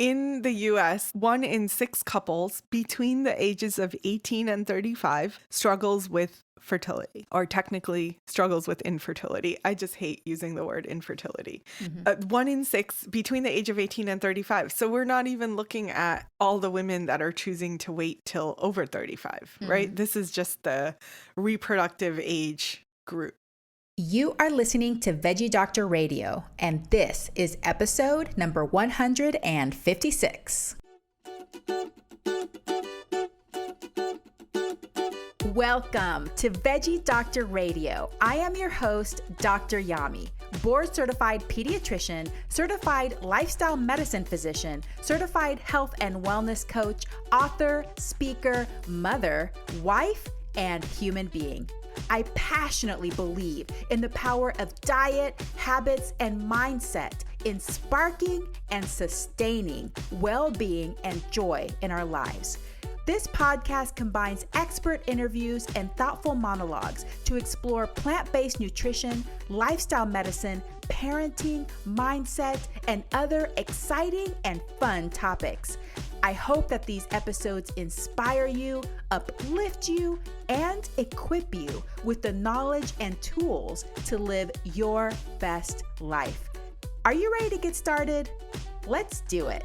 In the US, 1 in 6 couples between the ages of 18 and 35 struggles with fertility, or technically struggles with infertility. I just hate using the word infertility. 1 in 6 between the age of 18 and 35. So we're not even looking at all the women that are choosing to wait till over 35, right? This is just the reproductive age group. You are listening to Veggie Doctor Radio, and this is episode number 156. Welcome to Veggie Doctor Radio. I am your host, Dr. Yami, board-certified pediatrician, certified lifestyle medicine physician, certified health and wellness coach, author, speaker, mother, wife, and human being. I passionately believe in the power of diet, habits, and mindset in sparking and sustaining well-being and joy in our lives. This podcast combines expert interviews and thoughtful monologues to explore plant-based nutrition, lifestyle medicine, parenting, mindset, and other exciting and fun topics. I hope that these episodes inspire you, uplift you, and equip you with the knowledge and tools to live your best life. Are you ready to get started? Let's do it.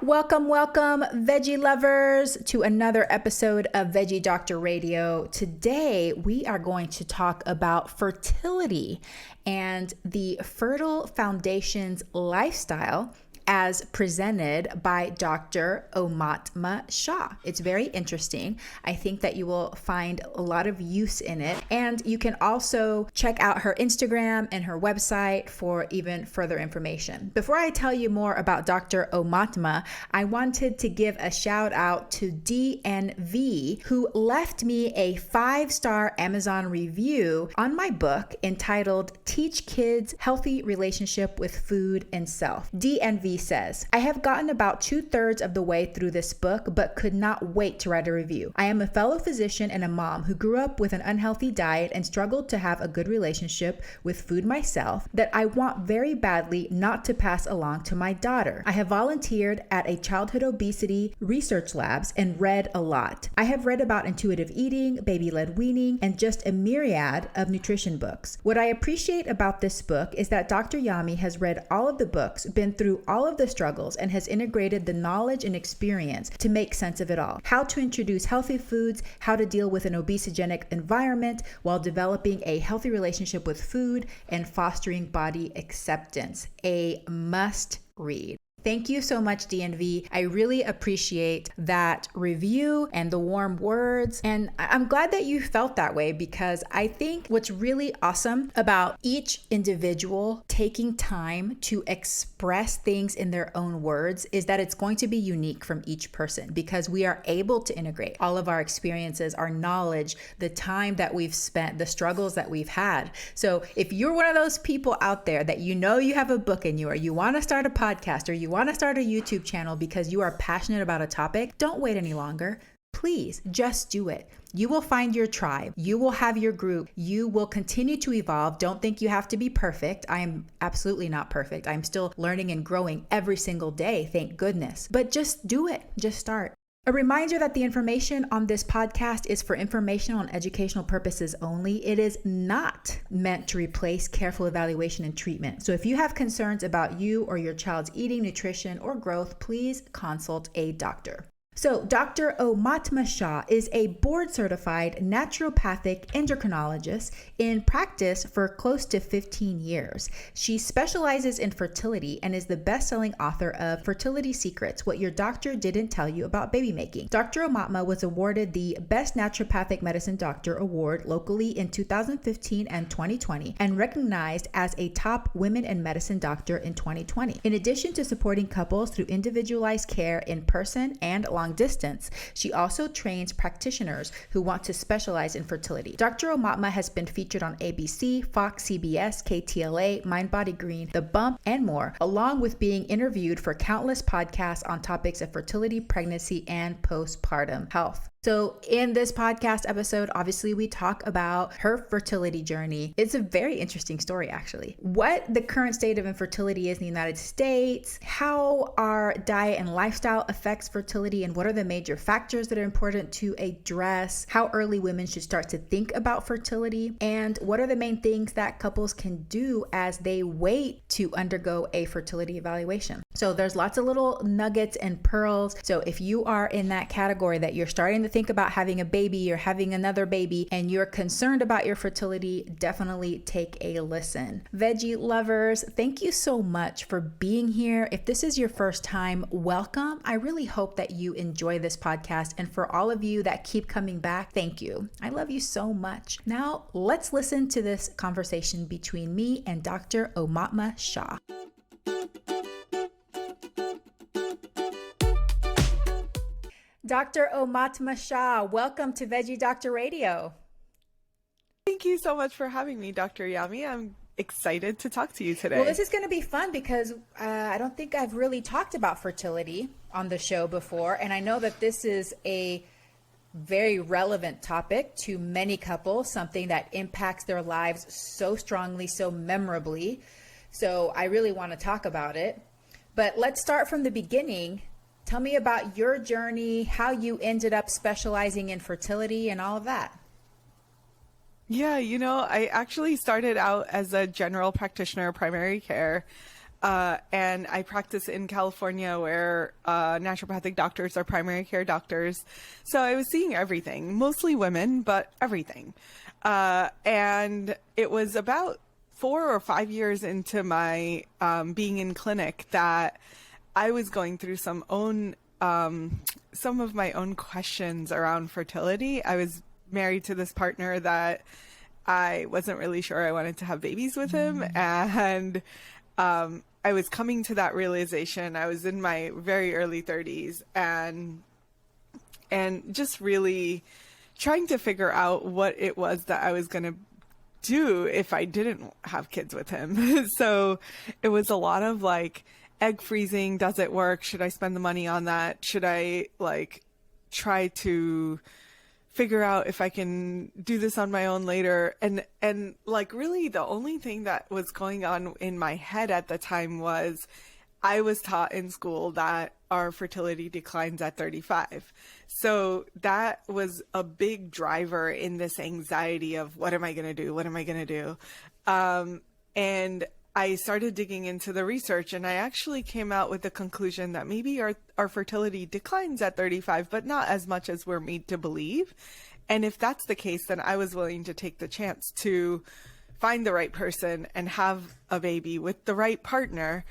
Welcome, veggie lovers, to another episode of Veggie Doctor Radio. Today, we are going to talk about fertility and the Fertile Foundation's lifestyle as presented by Dr. Aumatma Shah. It's very interesting. I think that you will find a lot of use in it. And you can also check out her Instagram and her website for even further information. Before I tell you more about Dr. Aumatma, I wanted to give a shout out to DNV, who left me a 5-star Amazon review on my book entitled Teach Kids Healthy Relationship with Food and Self. DNV says, I have gotten about 2/3 of the way through this book, but could not wait to write a review. I am a fellow physician and a mom who grew up with an unhealthy diet and struggled to have a good relationship with food myself that I want very badly not to pass along to my daughter. I have volunteered at a childhood obesity research labs and read a lot. I have read about intuitive eating, baby-led weaning, and just a myriad of nutrition books. What I appreciate about this book is that Dr. Yami has read all of the books, been through all of the struggles, and has integrated the knowledge and experience to make sense of it all. How to introduce healthy foods, how to deal with an obesogenic environment while developing a healthy relationship with food, and fostering body acceptance. A must read. Thank you so much, DNV. I really appreciate that review and the warm words. And I'm glad that you felt that way, because I think what's really awesome about each individual taking time to express things in their own words is that it's going to be unique from each person, because we are able to integrate all of our experiences, our knowledge, the time that we've spent, the struggles that we've had. So if you're one of those people out there that you know you have a book in you, or you want to start a podcast, or you want to start a YouTube channel because you are passionate about a topic, don't wait any longer. Please just do it. You will find your tribe. You will have your group. You will continue to evolve. Don't think you have to be perfect. I am absolutely not perfect. I'm still learning and growing every single day, thank goodness. But just do it. Just start. A reminder that the information on this podcast is for informational and educational purposes only. It is not meant to replace careful evaluation and treatment. So if you have concerns about you or your child's eating, nutrition, or growth, please consult a doctor. So Dr. Aumatma Shah is a board-certified naturopathic endocrinologist in practice for close to 15 years. She specializes in fertility and is the best-selling author of Fertility Secrets, What Your Doctor Didn't Tell You About Baby Making. Dr. Aumatma was awarded the Best Naturopathic Medicine Doctor Award locally in 2015 and 2020, and recognized as a top women in medicine doctor in 2020. In addition to supporting couples through individualized care in person and long distance, she also trains practitioners who want to specialize in fertility. Dr. Aumatma has been featured on ABC, Fox, CBS, KTLA, MindBodyGreen, The Bump, and more, along with being interviewed for countless podcasts on topics of fertility, pregnancy, and postpartum health. So in this podcast episode, obviously we talk about her fertility journey. It's a very interesting story, actually. What the current state of infertility is in the United States, how our diet and lifestyle affects fertility, and what are the major factors that are important to address, how early women should start to think about fertility, and what are the main things that couples can do as they wait to undergo a fertility evaluation. So there's lots of little nuggets and pearls. So if you are in that category that you're starting to think about having a baby or having another baby and you're concerned about your fertility, definitely take a listen. Veggie lovers, thank you so much for being here. If this is your first time, welcome. I really hope that you enjoy this podcast. And for all of you that keep coming back, thank you. I love you so much. Now let's listen to this conversation between me and Dr. Aumatma Shah. Dr. Aumatma Shah, welcome to Veggie Doctor Radio. Thank you so much for having me, Dr. Yami. I'm excited to talk to you today. Well, this is going to be fun because I don't think I've really talked about fertility on the show before. And I know that this is a very relevant topic to many couples, something that impacts their lives so strongly, so memorably. So I really want to talk about it. But let's start from the beginning. Tell me about your journey, how you ended up specializing in fertility and all of that. Yeah, I actually started out as a general practitioner, primary care, and I practice in California where naturopathic doctors are primary care doctors. So I was seeing everything, mostly women, but everything. And it was about 4 or 5 years into my being in clinic that I was going through some of my own questions around fertility. I was married to this partner that I wasn't really sure I wanted to have babies with him. And I was coming to that realization. I was in my very early 30s and just really trying to figure out what it was that I was going to do if I didn't have kids with him. So it was a lot of like, egg freezing, does it work? Should I spend the money on that? Should I try to figure out if I can do this on my own later? And really the only thing that was going on in my head at the time was I was taught in school that our fertility declines at 35. So that was a big driver in this anxiety of what am I going to do? What am I going to do? And I started digging into the research and I actually came out with the conclusion that maybe our fertility declines at 35, but not as much as we're made to believe. And if that's the case, then I was willing to take the chance to find the right person and have a baby with the right partner.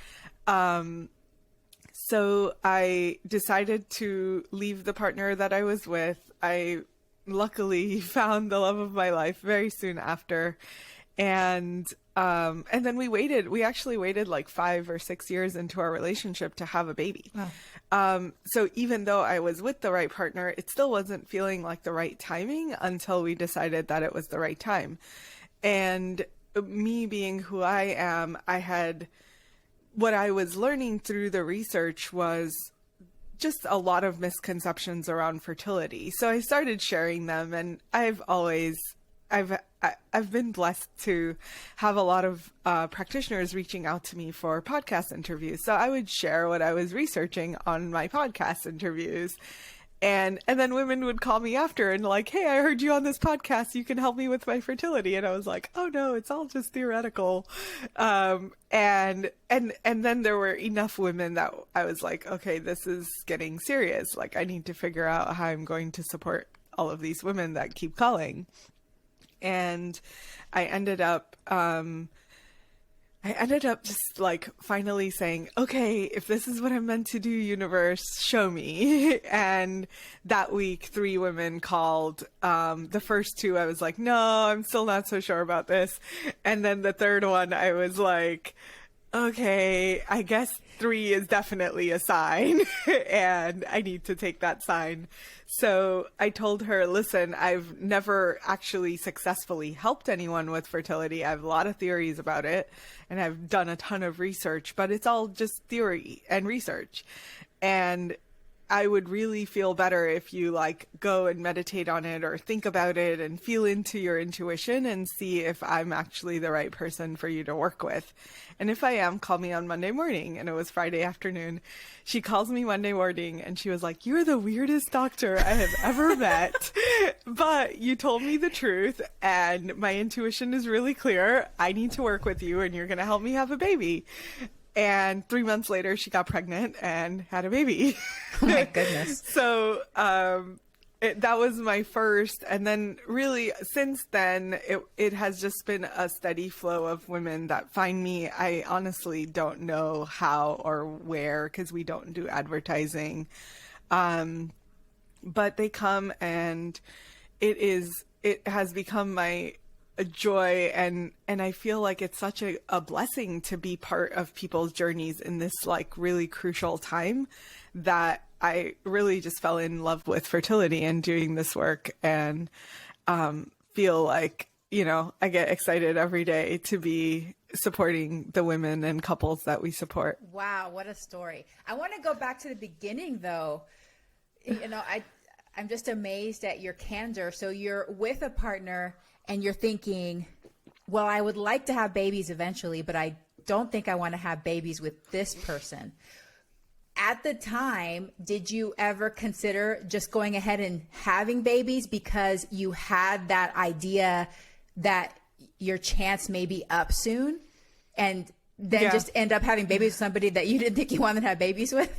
So I decided to leave the partner that I was with. I luckily found the love of my life very soon after. And then we actually waited like 5 or 6 years into our relationship to have a baby. Wow. So even though I was with the right partner, it still wasn't feeling like the right timing until we decided that it was the right time. And me being who I am, what I was learning through the research was just a lot of misconceptions around fertility. So I started sharing them, and I've been blessed to have a lot of practitioners reaching out to me for podcast interviews. So I would share what I was researching on my podcast interviews. And then women would call me after and like, hey, I heard you on this podcast. You can help me with my fertility. And I was like, oh no, it's all just theoretical. And then there were enough women that I was like, okay, this is getting serious. Like I need to figure out how I'm going to support all of these women that keep calling. And I ended up just like finally saying, okay, if this is what I'm meant to do, universe, show me. And that week, 3 women called. The first 2, I was like, no, I'm still not so sure about this. And then the third one, I was like, okay, I guess 3 is definitely a sign and I need to take that sign. So I told her, listen, I've never actually successfully helped anyone with fertility. I have a lot of theories about it and I've done a ton of research, but it's all just theory and research. And I would really feel better if you like go and meditate on it or think about it and feel into your intuition and see if I'm actually the right person for you to work with. And if I am, call me on Monday morning. And it was Friday afternoon. She calls me Monday morning and she was like, "You're the weirdest doctor I have ever met, but you told me the truth and my intuition is really clear. I need to work with you and you're going to help me have a baby." And 3 months later, she got pregnant and had a baby. Oh my goodness. So that was my first. And then really since then, it has just been a steady flow of women that find me. I honestly don't know how or where because we don't do advertising. But they come and it has become a joy and I feel like it's such a blessing to be part of people's journeys in this like really crucial time that I really just fell in love with fertility and doing this work and feel like, you know, I get excited every day to be supporting the women and couples that we support. Wow, what a story. I want to go back to the beginning though. You know, I'm just amazed at your candor. So you're with a partner and you're thinking, well, I would like to have babies eventually, but I don't think I want to have babies with this person. At the time, did you ever consider just going ahead and having babies because you had that idea that your chance may be up soon and then just end up having babies with somebody that you didn't think you wanted to have babies with?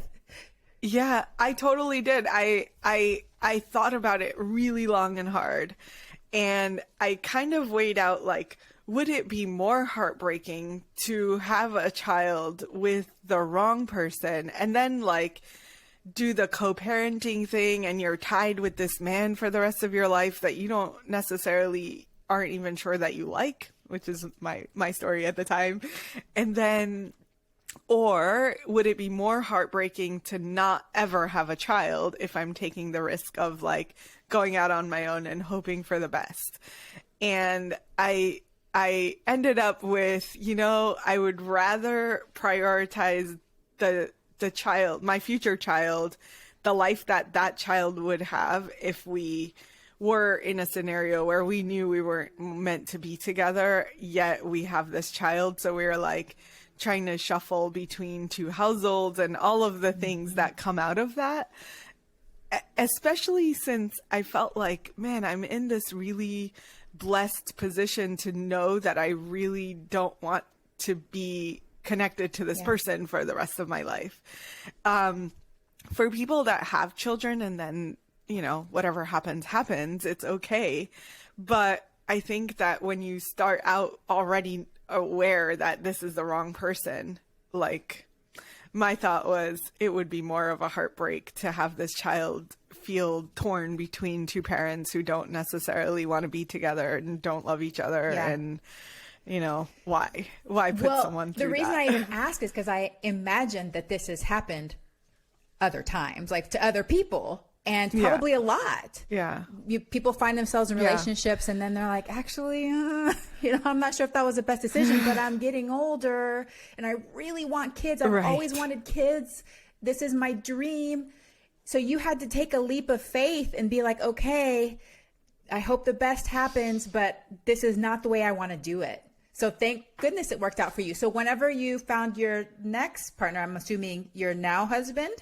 Yeah, I totally did. I thought about it really long and hard. And I kind of weighed out, like, would it be more heartbreaking to have a child with the wrong person and then, like, do the co-parenting thing and you're tied with this man for the rest of your life that you don't necessarily aren't even sure that you like, which is my story at the time. And then, or would it be more heartbreaking to not ever have a child if I'm taking the risk of like going out on my own and hoping for the best? And I ended up with, you know, I would rather prioritize the child, my future child, the life that child would have if we were in a scenario where we knew we weren't meant to be together, yet we have this child. So we were like trying to shuffle between two households and all of the things that come out of that. Especially since I felt like, man, I'm in this really blessed position to know that I really don't want to be connected to this person for the rest of my life. For people that have children and then, you know, whatever happens, it's okay. But I think that when you start out already aware that this is the wrong person, like my thought was it would be more of a heartbreak to have this child feel torn between two parents who don't necessarily want to be together and don't love each other. And, you know, why put someone through that? The reason I even ask is because I imagine that this has happened other times, like to other people. And probably a lot. Yeah. People find themselves in relationships and then they're like, actually, you know, I'm not sure if that was the best decision, but I'm getting older and I really want kids. I've always wanted kids. This is my dream. So you had to take a leap of faith and be like, okay, I hope the best happens, but this is not the way I want to do it. So thank goodness it worked out for you. So whenever you found your next partner, I'm assuming your now husband,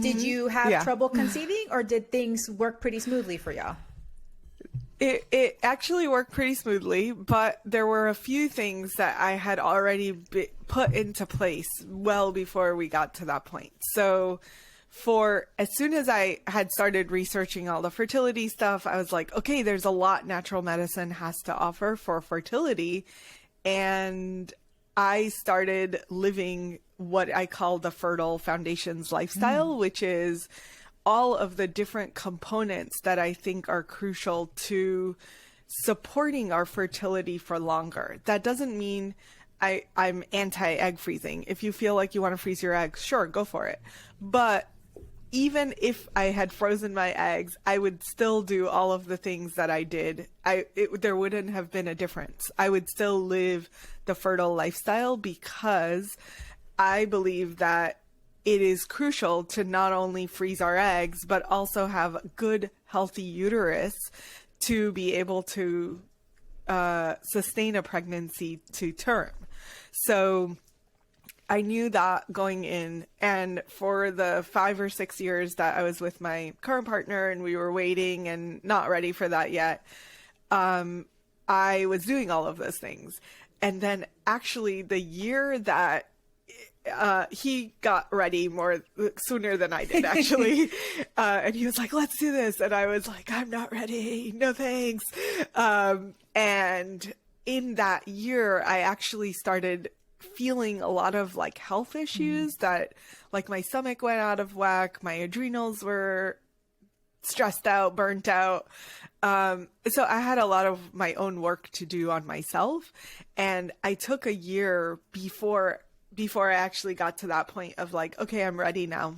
did you have trouble conceiving or did things work pretty smoothly for y'all? It actually worked pretty smoothly, but there were a few things that I had already put into place well before we got to that point. So as soon as I had started researching all the fertility stuff, I was like, okay, there's a lot natural medicine has to offer for fertility. And I started living what I call the Fertile Foundations lifestyle, which is all of the different components that I think are crucial to supporting our fertility for longer. That doesn't mean I'm anti-egg freezing. If you feel like you want to freeze your eggs, sure, go for it. But even if I had frozen my eggs, I would still do all of the things that I did. There wouldn't have been a difference. I would still live the fertile lifestyle because I believe that it is crucial to not only freeze our eggs, but also have a good, healthy uterus to be able to sustain a pregnancy to term. So I knew that going in, and for the 5 or 6 years that I was with my current partner and we were waiting and not ready for that yet, I was doing all of those things. And then actually the year that he got ready more sooner than I did, actually. And he was like, let's do this. And I was like, I'm not ready. No, thanks. And in that year, I actually started feeling a lot of like health issues that like my stomach went out of whack. My adrenals were stressed out, burnt out. So I had a lot of my own work to do on myself. And I took a year before I actually got to that point of like, okay, I'm ready now.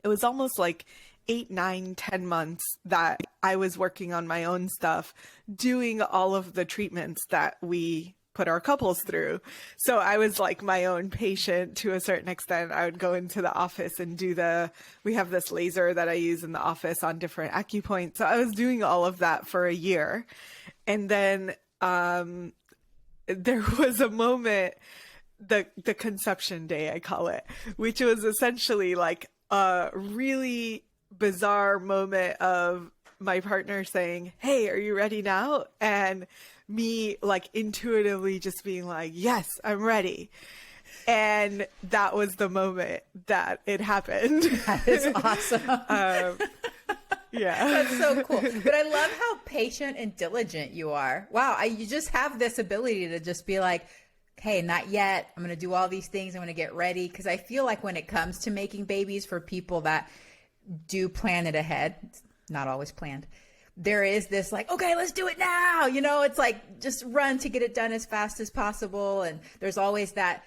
It was almost like 8, 9, 10 months that I was working on my own stuff, doing all of the treatments that we put our couples through. So I was like my own patient to a certain extent. I would go into the office and we have this laser that I use in the office on different acupoints. So I was doing all of that for a year. And then there was a moment, the conception day, I call it, which was essentially like a really bizarre moment of my partner saying, hey, are you ready now? And me like intuitively just being like, yes, I'm ready. And that was the moment that it happened. That is awesome. Yeah. That's so cool. But I love how patient and diligent you are. Wow. You just have this ability to just be like, hey, not yet. I'm going to do all these things. I'm going to get ready. Because I feel like when it comes to making babies, for people that do plan it ahead, it's not always planned, there is this like, okay, let's do it now. You know, it's like just run to get it done as fast as possible. And there's always that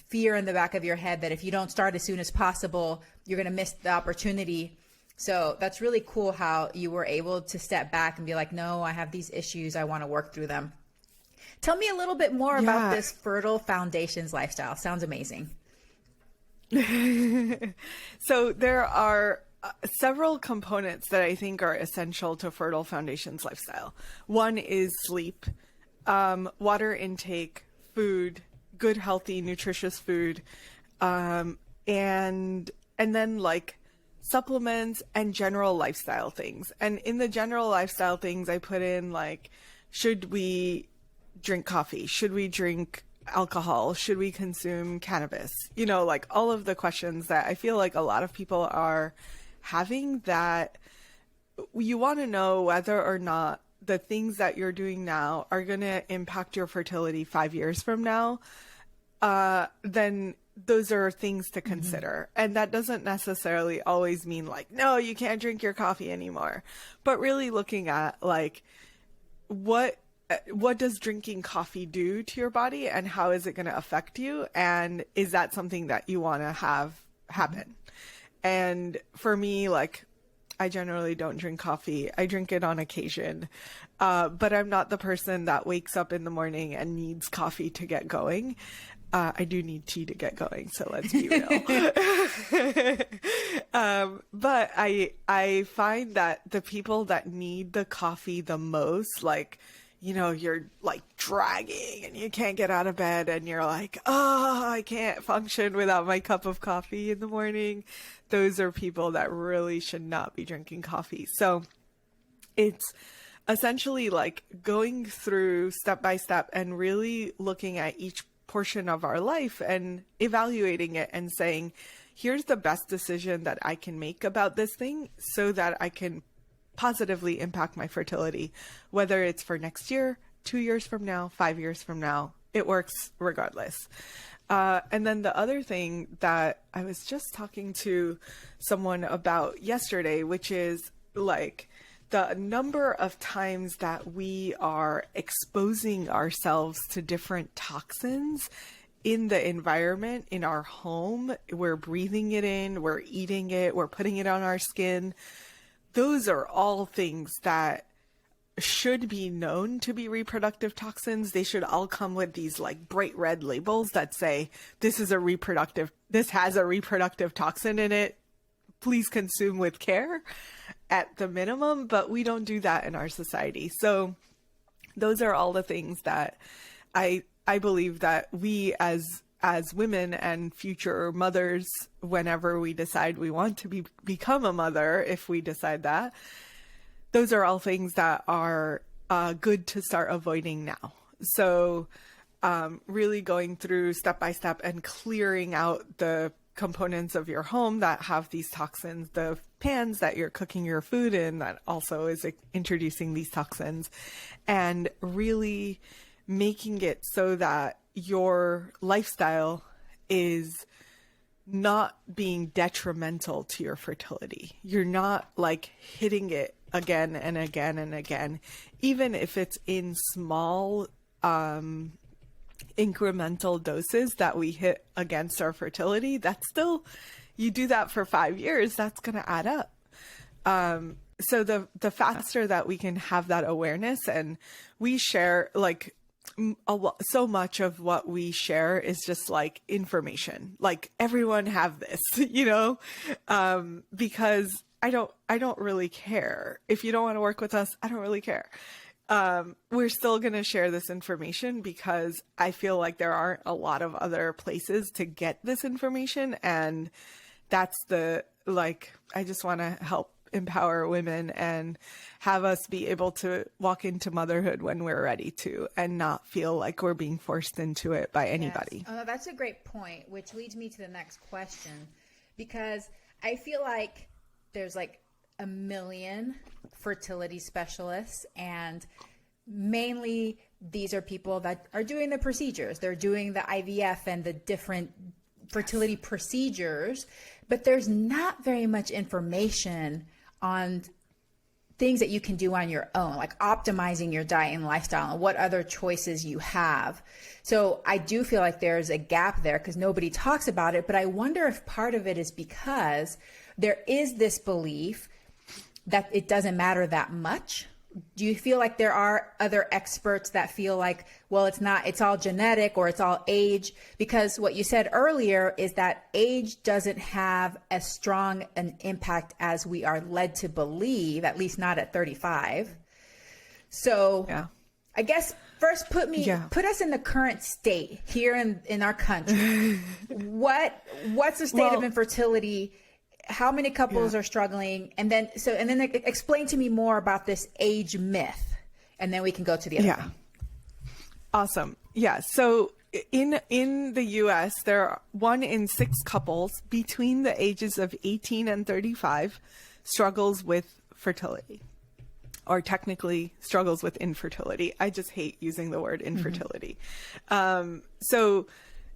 fear in the back of your head that if you don't start as soon as possible, you're going to miss the opportunity. So that's really cool how you were able to step back and be like, no, I have these issues. I want to work through them. Tell me a little bit more about this Fertile Foundations lifestyle. Sounds amazing. So there are several components that I think are essential to Fertile Foundations lifestyle. One is sleep, water intake, food, good, healthy, nutritious food, and then like supplements and general lifestyle things. And in the general lifestyle things, I put in like, should we drink coffee? Should we drink alcohol? Should we consume cannabis? You know, like all of the questions that I feel like a lot of people are having, that you want to know whether or not the things that you're doing now are going to impact your fertility 5 years from now. Then those are things to consider. And that doesn't necessarily always mean like, no, you can't drink your coffee anymore, but really looking at like, what does drinking coffee do to your body and how is it going to affect you? And is that something that you want to have happen? And for me, like, I generally don't drink coffee. I drink it on occasion. But I'm not the person that wakes up in the morning and needs coffee to get going. I do need tea to get going, so let's be real. But I find that the people that need the coffee the most, like, you know, you're like dragging and you can't get out of bed and you're like, oh, I can't function without my cup of coffee in the morning. Those are people that really should not be drinking coffee. So it's essentially like going through step by step and really looking at each portion of our life and evaluating it and saying, here's the best decision that I can make about this thing so that I can positively impact my fertility, whether it's for next year, 2 years from now, 5 years from now. It works regardless. And then the other thing that I was just talking to someone about yesterday, which is like the number of times that we are exposing ourselves to different toxins in the environment, in our home. We're breathing it in, we're eating it, we're putting it on our skin. Those are all things that should be known to be reproductive toxins. They should all come with these like bright red labels that say, this has a reproductive toxin in it. Please consume with care at the minimum, but we don't do that in our society. So those are all the things that I believe that we as women and future mothers, whenever we decide we want to become a mother, if we decide that, those are all things that are good to start avoiding now. So really going through step by step and clearing out the components of your home that have these toxins, the pans that you're cooking your food in that also is introducing these toxins, and really making it so that your lifestyle is not being detrimental to your fertility. You're not like hitting it again and again and again, even if it's in small incremental doses that we hit against our fertility. That's still, you do that for 5 years, that's going to add up. So the faster that we can have that awareness, and we share like so much of what we share is just like information, like everyone have this, because I don't really care. If you don't want to work with us, I don't really care. We're still going to share this information because I feel like there aren't a lot of other places to get this information. And that's I just want to help empower women and have us be able to walk into motherhood when we're ready to, and not feel like we're being forced into it by anybody. Yes. Oh, that's a great point, which leads me to the next question, because I feel like there's like a million fertility specialists, and mainly these are people that are doing the procedures. They're doing the IVF and the different fertility procedures, but there's not very much information on things that you can do on your own, like optimizing your diet and lifestyle and what other choices you have. So I do feel like there's a gap there because nobody talks about it, but I wonder if part of it is because there is this belief that it doesn't matter that much. Do you feel like there are other experts that feel like, well, it's all genetic or it's all age? Because what you said earlier is that age doesn't have as strong an impact as we are led to believe, at least not at 35. So yeah. I guess first put us in the current state here in our country. What's the state of infertility? How many couples are struggling? And then explain to me more about this age myth, and then we can go to the other thing. Awesome. Yeah. So in the US, there are 1 in 6 couples between the ages of 18 and 35 struggles with fertility, or technically struggles with infertility. I just hate using the word infertility. So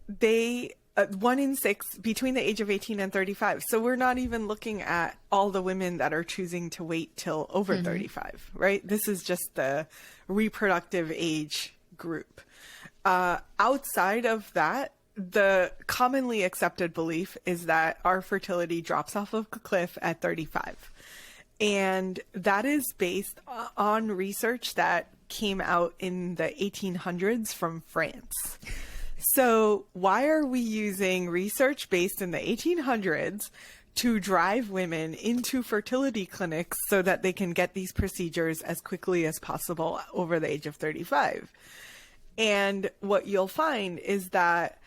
they 1 in 6 between the age of 18 and 35. So we're not even looking at all the women that are choosing to wait till over 35, right? This is just the reproductive age group. Outside of that, the commonly accepted belief is that our fertility drops off of a cliff at 35. And that is based on research that came out in the 1800s from France. So why are we using research based in the 1800s to drive women into fertility clinics so that they can get these procedures as quickly as possible over the age of 35? And what you'll find is that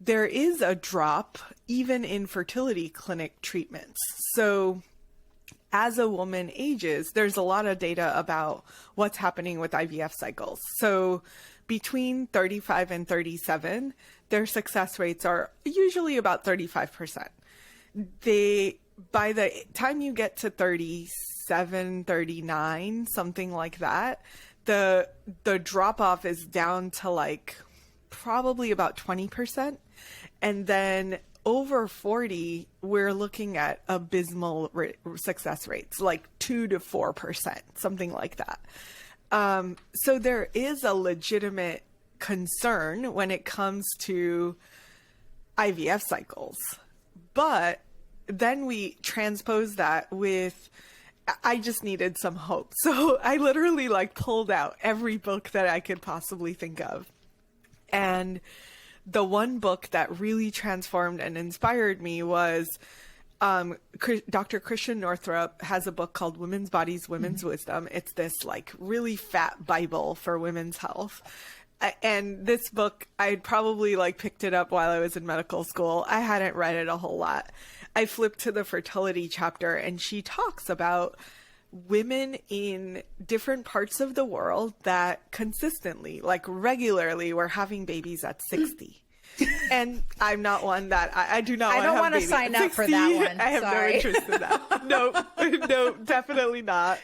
there is a drop even in fertility clinic treatments. So as a woman ages, there's a lot of data about what's happening with IVF cycles. So between 35 and 37, their success rates are usually about 35%. By the time you get to 37, 39, something like that, the drop off is down to like probably about 20%. And then over 40, we're looking at abysmal success rates, like 2 to 4%, something like that. So there is a legitimate concern when it comes to IVF cycles, but then we transpose that with I just needed some hope. So I literally like pulled out every book that I could possibly think of. And the one book that really transformed and inspired me was Dr. Christian Northrup has a book called Women's Bodies, Women's Wisdom. It's this like really fat Bible for women's health. And this book, I'd probably like picked it up while I was in medical school. I hadn't read it a whole lot. I flipped to the fertility chapter, and she talks about women in different parts of the world that consistently, like regularly, were having babies at 60. And I'm not one that I do not. I don't want to sign up for that one. I have no interest in that. No, definitely not.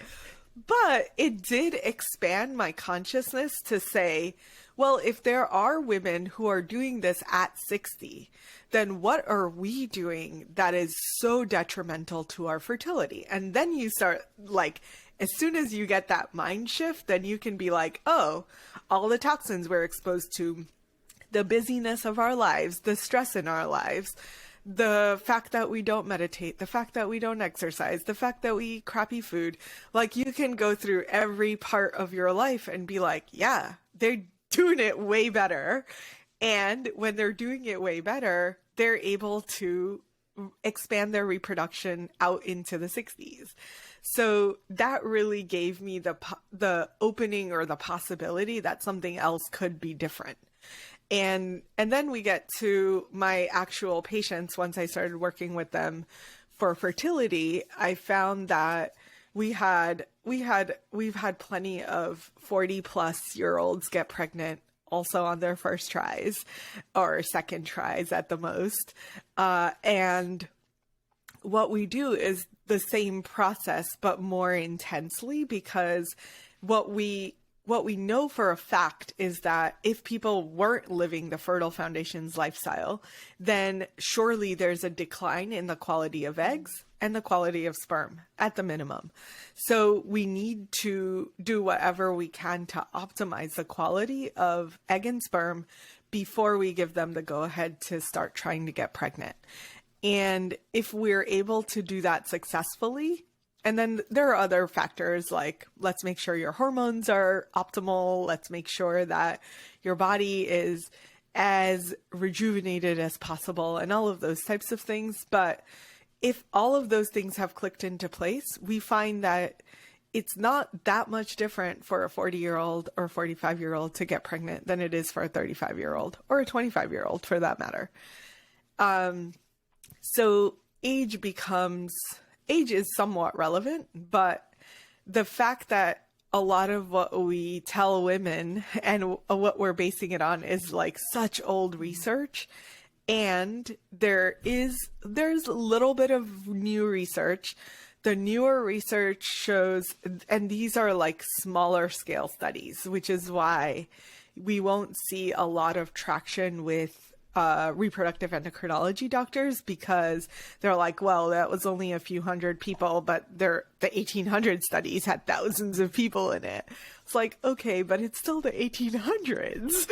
But it did expand my consciousness to say, well, if there are women who are doing this at 60, then what are we doing that is so detrimental to our fertility? And then you start like, as soon as you get that mind shift, then you can be like, oh, all the toxins we're exposed to, the busyness of our lives, the stress in our lives, the fact that we don't meditate, the fact that we don't exercise, the fact that we eat crappy food, like you can go through every part of your life and be like, yeah, they're doing it way better. And when they're doing it way better, they're able to expand their reproduction out into the 60s. So that really gave me the opening or the possibility that something else could be different. And then we get to my actual patients. Once I started working with them for fertility, I found that we've had plenty of 40-plus-year-olds get pregnant also on their first tries or second tries at the most. And what we do is the same process, but more intensely, because what we know for a fact is that if people weren't living the Fertile Foundation's lifestyle, then surely there's a decline in the quality of eggs and the quality of sperm at the minimum. So we need to do whatever we can to optimize the quality of egg and sperm before we give them the go-ahead to start trying to get pregnant. And if we're able to do that successfully, and then there are other factors like, let's make sure your hormones are optimal. Let's make sure that your body is as rejuvenated as possible and all of those types of things. But if all of those things have clicked into place, we find that it's not that much different for a 40-year-old or 45-year-old to get pregnant than it is for a 35-year-old or a 25-year-old for that matter. So age is somewhat relevant, but the fact that a lot of what we tell women and what we're basing it on is like such old research. And there's a little bit of new research. The newer research shows, and these are like smaller scale studies, which is why we won't see a lot of traction with reproductive endocrinology doctors, because they're like, well, that was only a few hundred people, but the 1800 studies had thousands of people in it. It's like, okay, but it's still the 1800s.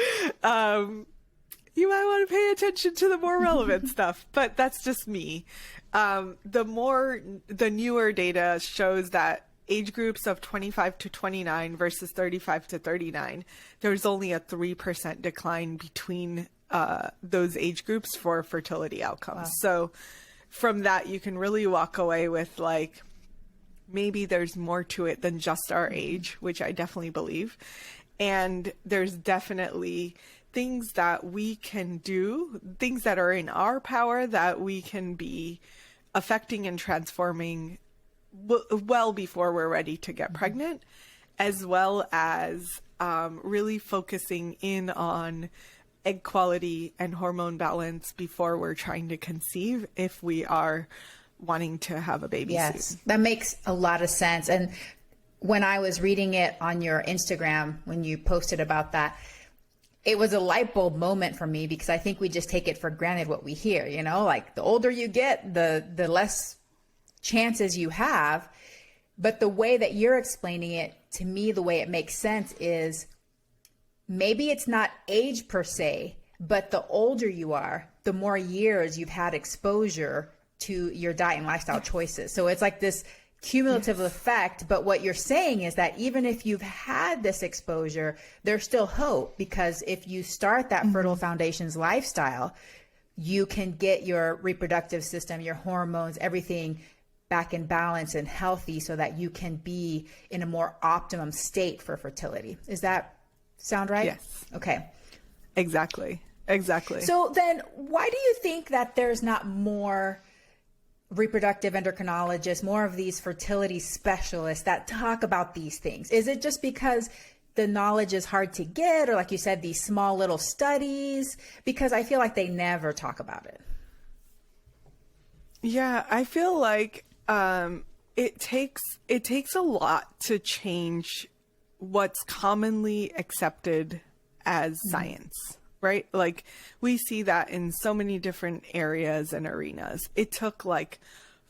You might want to pay attention to the more relevant stuff, but that's just me. The newer data shows that age groups of 25 to 29 versus 35 to 39, there's only a 3% decline between those age groups for fertility outcomes. Wow. So from that, you can really walk away with like, maybe there's more to it than just our age, which I definitely believe. And there's definitely things that we can do, things that are in our power that we can be affecting and transforming well before we're ready to get pregnant, as well as really focusing in on egg quality and hormone balance before we're trying to conceive if we are wanting to have a baby soon. Yes, that makes a lot of sense. And when I was reading it on your Instagram, when you posted about that, it was a light bulb moment for me, because I think we just take it for granted what we hear, you know, like the older you get, the less chances you have. But the way that you're explaining it to me, the way it makes sense is maybe it's not age per se, but the older you are, the more years you've had exposure to your diet and lifestyle choices. So it's like this cumulative effect. But what you're saying is that even if you've had this exposure, there's still hope, because if you start that Fertile Foundations lifestyle, you can get your reproductive system, your hormones, everything back in balance and healthy, so that you can be in a more optimum state for fertility. Is that sound right? Yes. Okay. Exactly. So then why do you think that there's not more reproductive endocrinologists, more of these fertility specialists that talk about these things? Is it just because the knowledge is hard to get, or like you said, these small little studies? Because I feel like they never talk about it. Yeah, I feel like it takes a lot to change what's commonly accepted as science, right? Like, we see that in so many different areas and arenas. It took like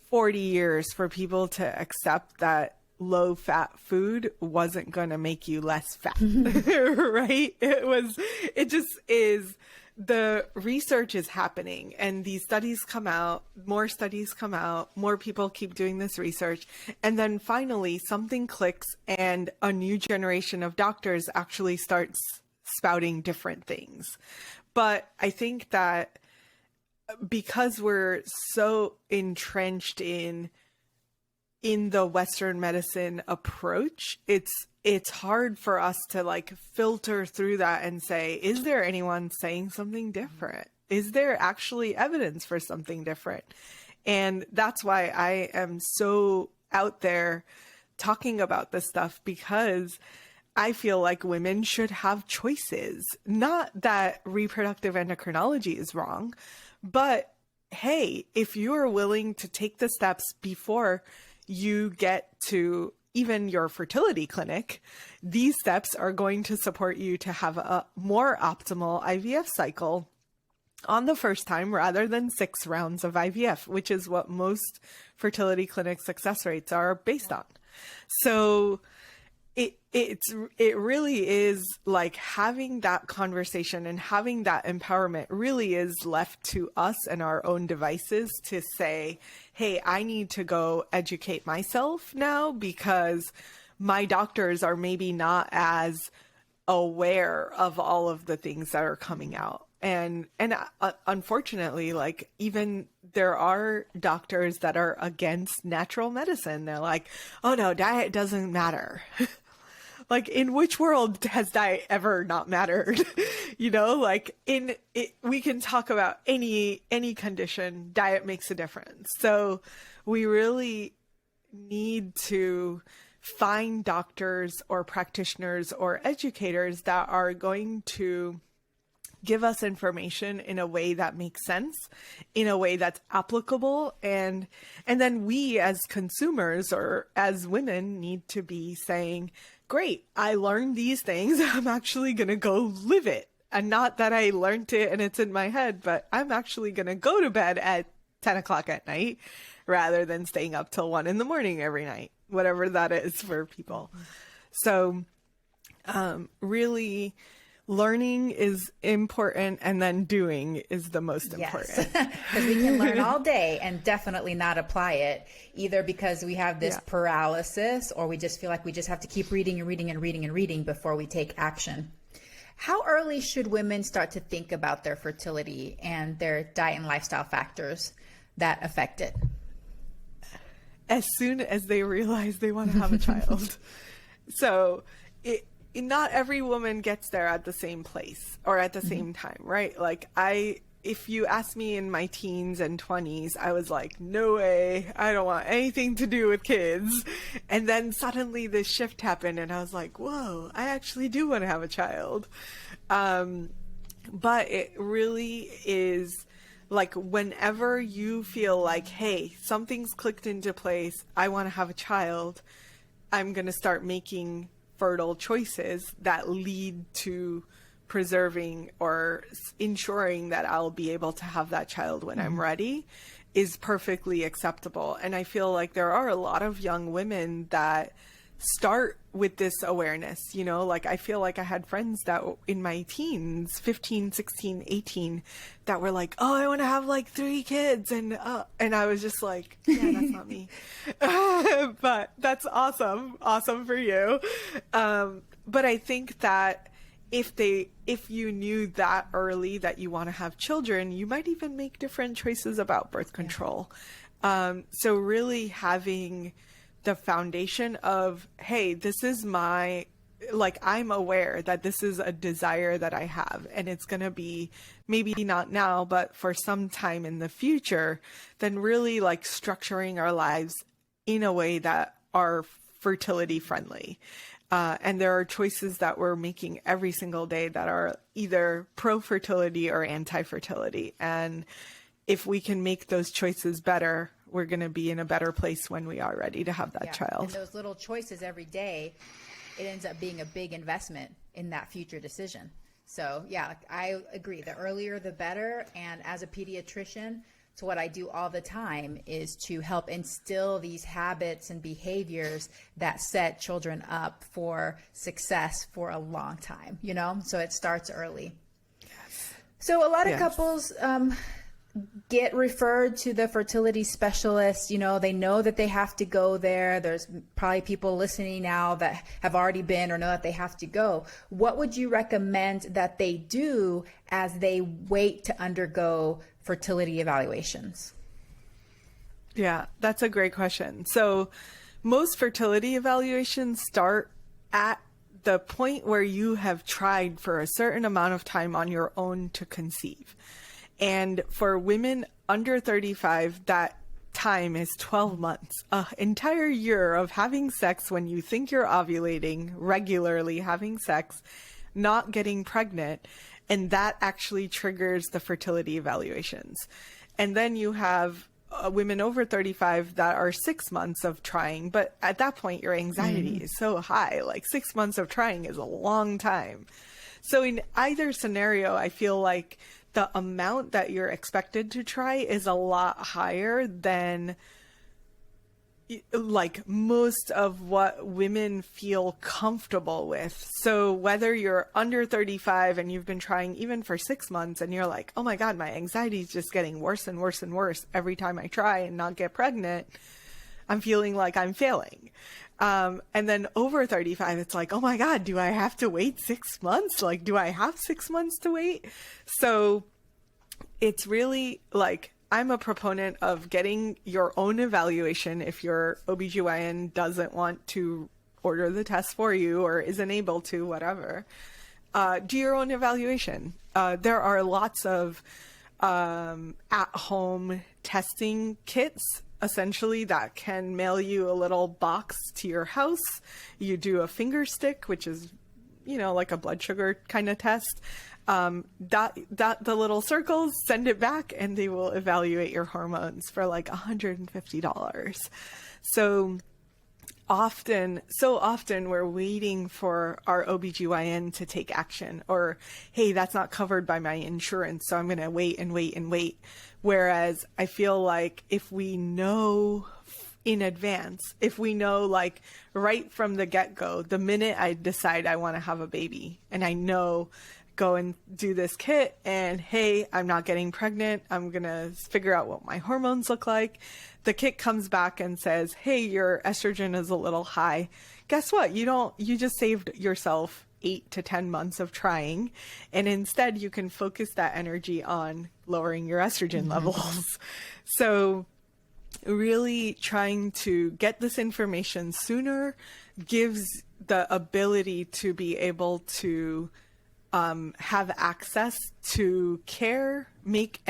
40 years for people to accept that low fat food wasn't going to make you less fat, right? It just is. The research is happening, and these studies come out, more people keep doing this research. And then finally something clicks and a new generation of doctors actually starts spouting different things. But I think that because we're so entrenched in the Western medicine approach, it's hard for us to like filter through that and say, is there anyone saying something different? Is there actually evidence for something different? And that's why I am so out there talking about this stuff, because I feel like women should have choices. Not that reproductive endocrinology is wrong, but hey, if you are willing to take the steps before you get to even your fertility clinic, these steps are going to support you to have a more optimal IVF cycle on the first time, rather than 6 rounds of IVF, which is what most fertility clinic success rates are based on. So it really is like having that conversation and having that empowerment really is left to us and our own devices to say, hey, I need to go educate myself now, because my doctors are maybe not as aware of all of the things that are coming out. And unfortunately, like, even there are doctors that are against natural medicine. They're like, oh no, diet doesn't matter. Like, in which world has diet ever not mattered? You know, like we can talk about any condition, diet makes a difference. So we really need to find doctors or practitioners or educators that are going to give us information in a way that makes sense, in a way that's applicable. And then we as consumers or as women need to be saying, great, I learned these things. I'm actually going to go live it. And not that I learned it and it's in my head, but I'm actually going to go to bed at 10 o'clock at night rather than staying up till 1 in the morning every night, whatever that is for people. So really, learning is important, and then doing is the most important. Because we can learn all day and definitely not apply it, either because we have this paralysis, or we just feel like we just have to keep reading and reading and reading and reading before we take action. How early should women start to think about their fertility and their diet and lifestyle factors that affect it? As soon as they realize they want to have a child. So not every woman gets there at the same place or at the same time, right? Like, if you ask me in my teens and 20s, I was like, no way, I don't want anything to do with kids. And then suddenly this shift happened and I was like, whoa, I actually do want to have a child. But it really is like, whenever you feel like, hey, something's clicked into place, I want to have a child, I'm going to start making fertile choices that lead to preserving or ensuring that I'll be able to have that child when I'm ready, is perfectly acceptable. And I feel like there are a lot of young women that start with this awareness, like I feel like I had friends that in my teens, 15, 16, 18, that were like, oh, I want to have like 3 kids. And I was just like, yeah, that's not me. But that's awesome. Awesome for you. But I think that if you knew that early that you want to have children, you might even make different choices about birth control. So really having the foundation of, hey, this is I'm aware that this is a desire that I have, and it's going to be maybe not now, but for some time in the future, then really like structuring our lives in a way that are fertility friendly. And there are choices that we're making every single day that are either pro-fertility or anti-fertility. And if we can make those choices better, we're going to be in a better place when we are ready to have that child. And those little choices every day, it ends up being a big investment in that future decision. So yeah, I agree. The earlier, the better. And as a pediatrician, so what I do all the time is to help instill these habits and behaviors that set children up for success for a long time, so it starts early. Yes. So a lot of couples get referred to the fertility specialist. They know that they have to go there. There's probably people listening now that have already been or know that they have to go. What would you recommend that they do as they wait to undergo fertility evaluations? Yeah, that's a great question. So most fertility evaluations start at the point where you have tried for a certain amount of time on your own to conceive. And for women under 35, that time is 12 months, an entire year of having sex when you think you're ovulating, regularly having sex, not getting pregnant. And that actually triggers the fertility evaluations. And then you have women over 35 that are 6 months of trying. But at that point, your anxiety is so high. Like 6 months of trying is a long time. So in either scenario, I feel like the amount that you're expected to try is a lot higher than like most of what women feel comfortable with. So whether you're under 35 and you've been trying even for 6 months and you're like, oh my God, my anxiety is just getting worse and worse and worse every time I try and not get pregnant, I'm feeling like I'm failing. And then over 35, it's like, oh my God, do I have to wait 6 months? Like, do I have 6 months to wait? So it's really like, I'm a proponent of getting your own evaluation if your OBGYN doesn't want to order the test for you or isn't able to, whatever. Do your own evaluation. There are lots of at-home testing kits, essentially, that can mail you a little box to your house. You do a finger stick, which is, like a blood sugar kind of test. The little circles, send it back, and they will evaluate your hormones for like $150. So often we're waiting for our OBGYN to take action, or, hey, that's not covered by my insurance, so I'm going to wait and wait and wait. Whereas I feel like if we know in advance, if we know like right from the get-go, the minute I decide I want to have a baby and I know, go and do this kit, and hey, I'm not getting pregnant, I'm gonna figure out what my hormones look like. The kit comes back and says, hey, your estrogen is a little high. Guess what? You just saved yourself 8 to 10 months of trying, and instead you can focus that energy on lowering your estrogen levels. So really trying to get this information sooner gives the ability to be able to have access to care, make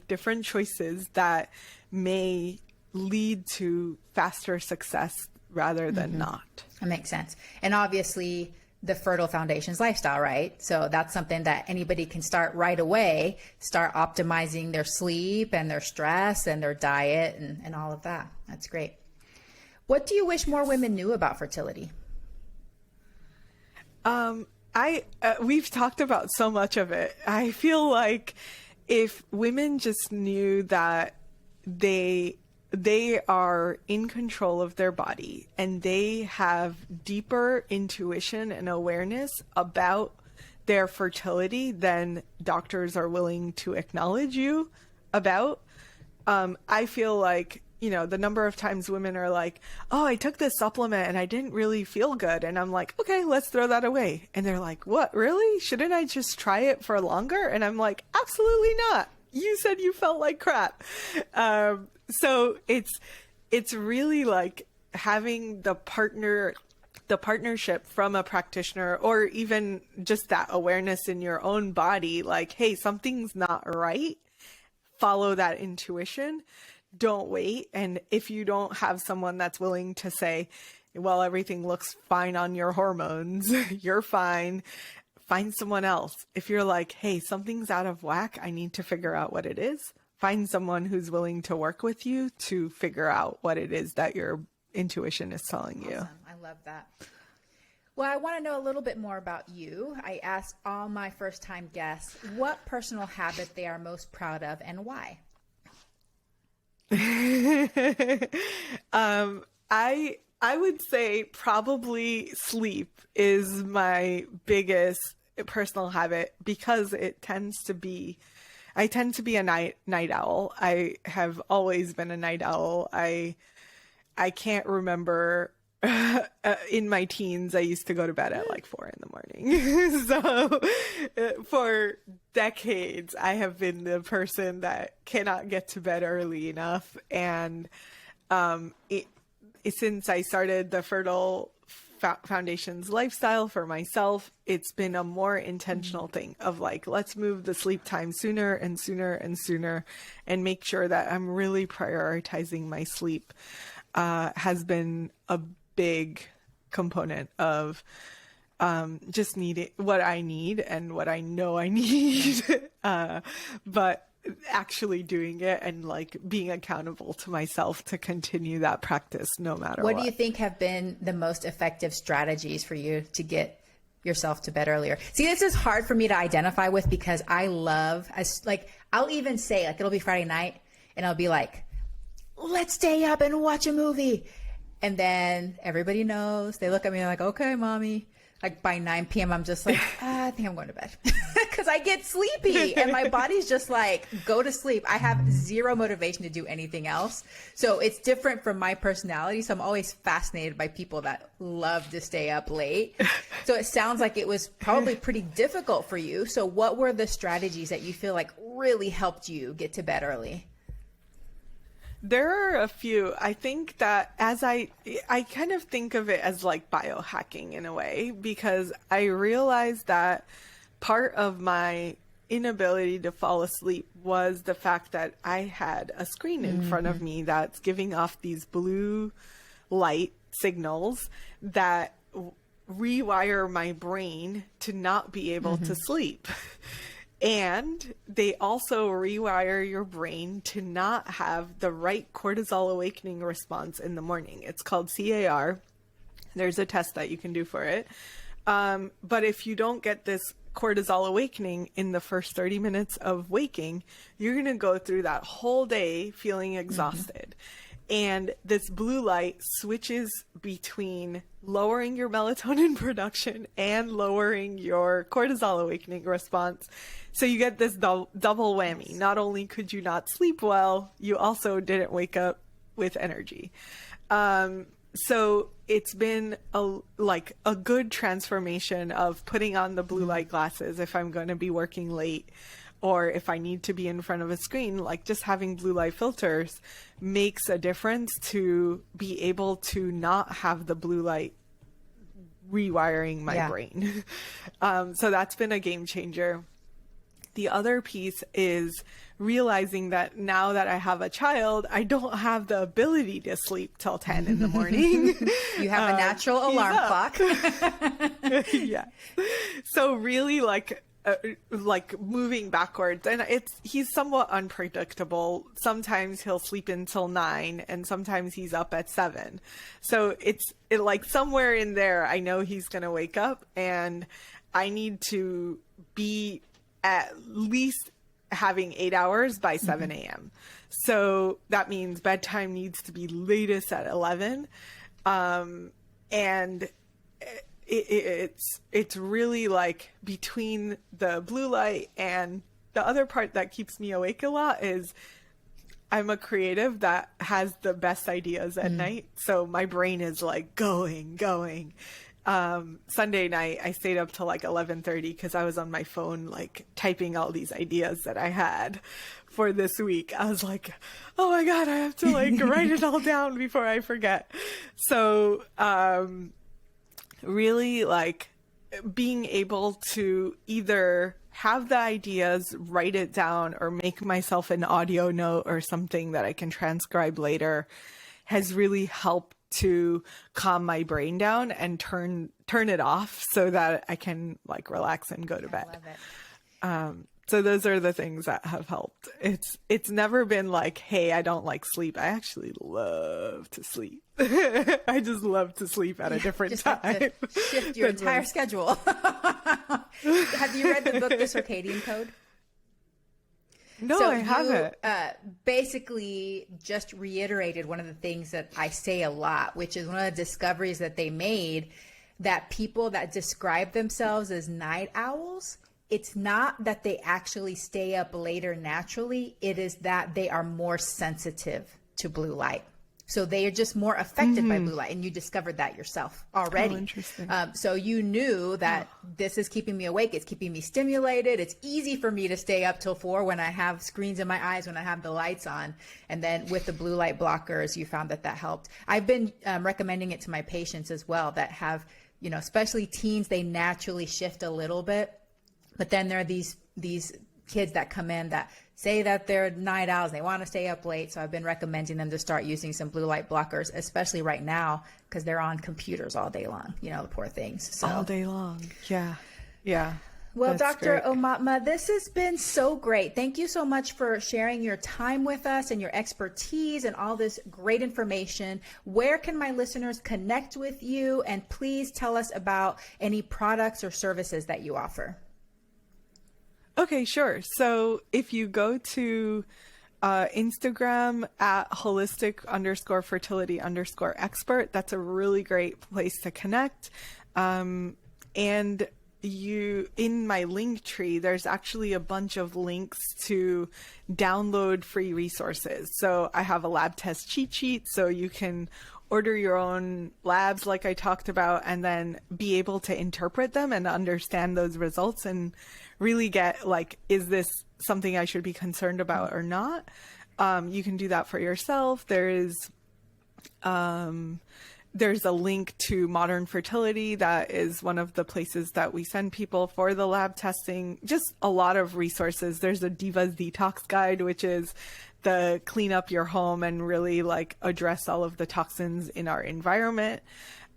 different choices that may lead to faster success rather than not. That makes sense. And obviously the Fertile Foundation's lifestyle, right? So that's something that anybody can start right away, start optimizing their sleep and their stress and their diet and all of that. That's great. What do you wish more women knew about fertility? We've talked about so much of it. I feel like if women just knew that they are in control of their body and they have deeper intuition and awareness about their fertility than doctors are willing to acknowledge you about. I feel like, the number of times women are like, oh, I took this supplement and I didn't really feel good. And I'm like, okay, let's throw that away. And they're like, what, really? Shouldn't I just try it for longer? And I'm like, absolutely not. You said you felt like crap. So it's really like having the partnership from a practitioner, or even just that awareness in your own body, like, hey, something's not right. Follow that intuition. Don't wait. And if you don't have someone that's willing to say, well, everything looks fine on your hormones, you're fine, find someone else. If you're like, hey, something's out of whack, I need to figure out what it is, find someone who's willing to work with you to figure out what it is that your intuition is telling you. Awesome. I love that. Well, I want to know a little bit more about you. I ask all my first-time guests what personal habit they are most proud of and why. I would say probably sleep is my biggest personal habit, because I tend to be a night owl. I have always been a night owl. I can't remember in my teens, I used to go to bed at like 4 a.m. So for decades, I have been the person that cannot get to bed early enough. And since I started the Fertile Foundation's lifestyle for myself, it's been a more intentional thing of like, let's move the sleep time sooner and sooner and sooner, and make sure that I'm really prioritizing my sleep. Has been a big component of just needing what I need and what I know I need, but actually doing it and like being accountable to myself to continue that practice no matter what. What do you think have been the most effective strategies for you to get yourself to bed earlier? See, this is hard for me to identify with, because I'll even say, like, it'll be Friday night and I'll be like, let's stay up and watch a movie. And then everybody knows. They look at me like, okay, mommy. Like by 9 p.m., I'm just like, I think I'm going to bed. Because I get sleepy and my body's just like, go to sleep. I have zero motivation to do anything else. So it's different from my personality. So I'm always fascinated by people that love to stay up late. So it sounds like it was probably pretty difficult for you. So what were the strategies that you feel like really helped you get to bed early? There are a few. I think that as I kind of think of it as like biohacking in a way, because I realized that part of my inability to fall asleep was the fact that I had a screen in front of me that's giving off these blue light signals that rewire my brain to not be able to sleep. And they also rewire your brain to not have the right cortisol awakening response in the morning. It's called CAR. There's a test that you can do for it. But if you don't get this cortisol awakening in the first 30 minutes of waking, you're going to go through that whole day feeling exhausted. And this blue light switches between lowering your melatonin production and lowering your cortisol awakening response. So you get this double whammy. Not only could you not sleep well, you also didn't wake up with energy. So it's been a good transformation of putting on the blue light glasses if I'm going to be working late, or if I need to be in front of a screen. Like, just having blue light filters makes a difference to be able to not have the blue light rewiring my brain. So that's been a game changer. The other piece is realizing that now that I have a child, I don't have the ability to sleep till 10 in the morning. You have a natural alarm clock. Yeah. So really like moving backwards, and he's somewhat unpredictable. Sometimes he'll sleep until 9 and sometimes he's up at 7. So it's like somewhere in there, I know he's going to wake up, and I need to be at least having 8 hours by 7 a.m. So that means bedtime needs to be latest at 11. And it's really like between the blue light, and the other part that keeps me awake a lot is I'm a creative that has the best ideas at night. So my brain is like going. Sunday night, I stayed up till like 11:30 because I was on my phone, like typing all these ideas that I had for this week. I was like, oh my God, I have to like write it all down before I forget. So, really like being able to either have the ideas, write it down, or make myself an audio note or something that I can transcribe later has really helped to calm my brain down and turn it off so that I can like relax and go to bed. I love it. So those are the things that have helped. It's never been like, hey, I don't like sleep. I actually love to sleep. I just love to sleep at a different time. Have to shift your entire schedule. Have you read the book, The Circadian Code? No, I haven't. Basically just reiterated one of the things that I say a lot, which is one of the discoveries that they made, that people that describe themselves as night owls, it's not that they actually stay up later naturally. It is that they are more sensitive to blue light. So they are just more affected by blue light. And you discovered that yourself already. Oh, interesting. So you knew that this is keeping me awake. It's keeping me stimulated. It's easy for me to stay up till 4 when I have screens in my eyes, when I have the lights on. And then with the blue light blockers, you found that helped. I've been recommending it to my patients as well that have, especially teens, they naturally shift a little bit. But then there are these kids that come in that say that they're night owls and they want to stay up late. So I've been recommending them to start using some blue light blockers, especially right now, because they're on computers all day long, the poor things. So all day long. Yeah. Yeah. Well, That's Dr. great. Aumatma, this has been so great. Thank you so much for sharing your time with us and your expertise and all this great information. Where can my listeners connect with you? And please tell us about any products or services that you offer. Okay, sure. So if you go to Instagram at holistic_fertility_expert, that's a really great place to connect. And in my link tree, there's actually a bunch of links to download free resources. So I have a lab test cheat sheet, so you can order your own labs like I talked about, and then be able to interpret them and understand those results and really get like, is this something I should be concerned about or not? You can do that for yourself. There's a link to Modern Fertility. That is one of the places that we send people for the lab testing. Just a lot of resources. There's a Divas Detox Guide, which is the clean up your home and really like address all of the toxins in our environment.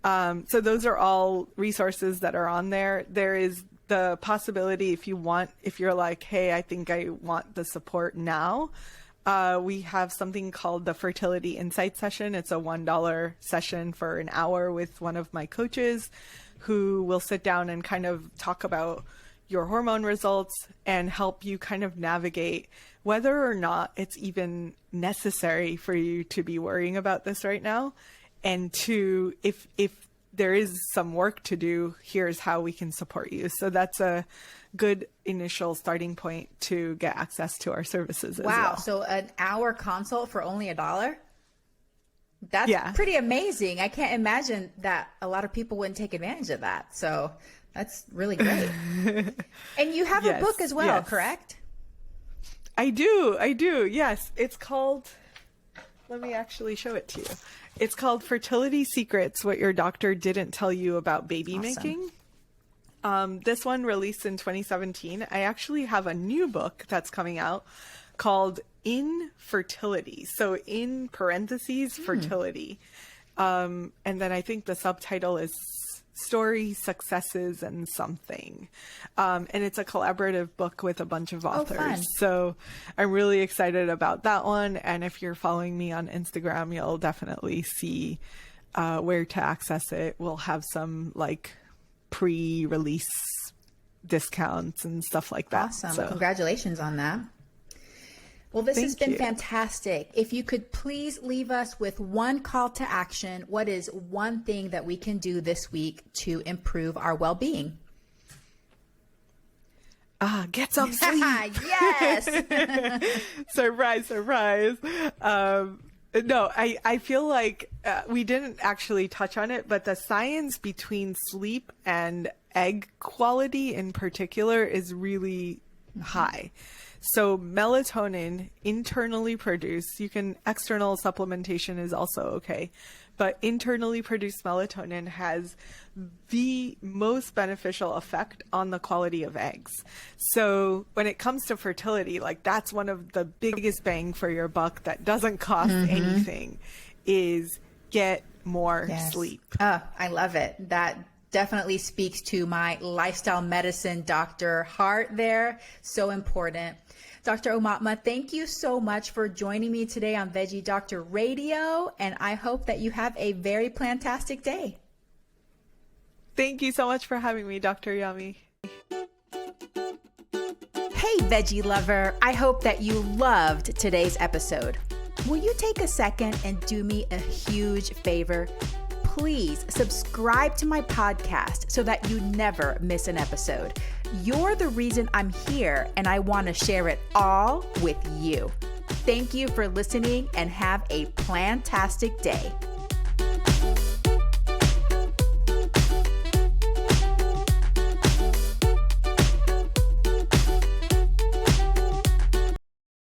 So those are all resources that are on there. There is the possibility, if you're like, hey, I think I want the support now. We have something called the Fertility Insight Session. It's a $1 session for an hour with one of my coaches who will sit down and kind of talk about your hormone results and help you kind of navigate whether or not it's even necessary for you to be worrying about this right now. And to, if there is some work to do, here's how we can support you. So that's a good initial starting point to get access to our services as well. Wow. So an hour consult for only $1? That's pretty amazing. I can't imagine that a lot of people wouldn't take advantage of that. So that's really great. And you have a book as well, correct? I do. Yes. It's called, let me actually show it to you. It's called Fertility Secrets, What Your Doctor Didn't Tell You About Baby Making. This one released in 2017. I actually have a new book that's coming out called Infertility. So in parentheses, fertility. And then I think the subtitle is Story, Successes, and Something. And it's a collaborative book with a bunch of authors. Fun. So I'm really excited about that one. And if you're following me on Instagram, you'll definitely see where to access it. We'll have some like pre-release discounts and stuff like that. Awesome. So. Congratulations on that. Well, this has been you. fantastic. If you could please leave us with one call to action, what is one thing that we can do this week to improve our well-being? Get some sleep. Yes. Surprise. No, I feel like we didn't actually touch on it, but the science between sleep and egg quality in particular is really high. So melatonin internally produced, external supplementation is also okay, but internally produced melatonin has the most beneficial effect on the quality of eggs. So when it comes to fertility, like that's one of the biggest bang for your buck that doesn't cost anything is get more sleep. Oh, I love it. That definitely speaks to my lifestyle medicine doctor heart there. So important. Dr. Aumatma, thank you so much for joining me today on Veggie Doctor Radio, and I hope that you have a very plantastic day. Thank you so much for having me, Dr. Yummy. Hey, veggie lover. I hope that you loved today's episode. Will you take a second and do me a huge favor? Please subscribe to my podcast so that you never miss an episode. You're the reason I'm here, and I want to share it all with you. Thank you for listening, and have a plantastic day.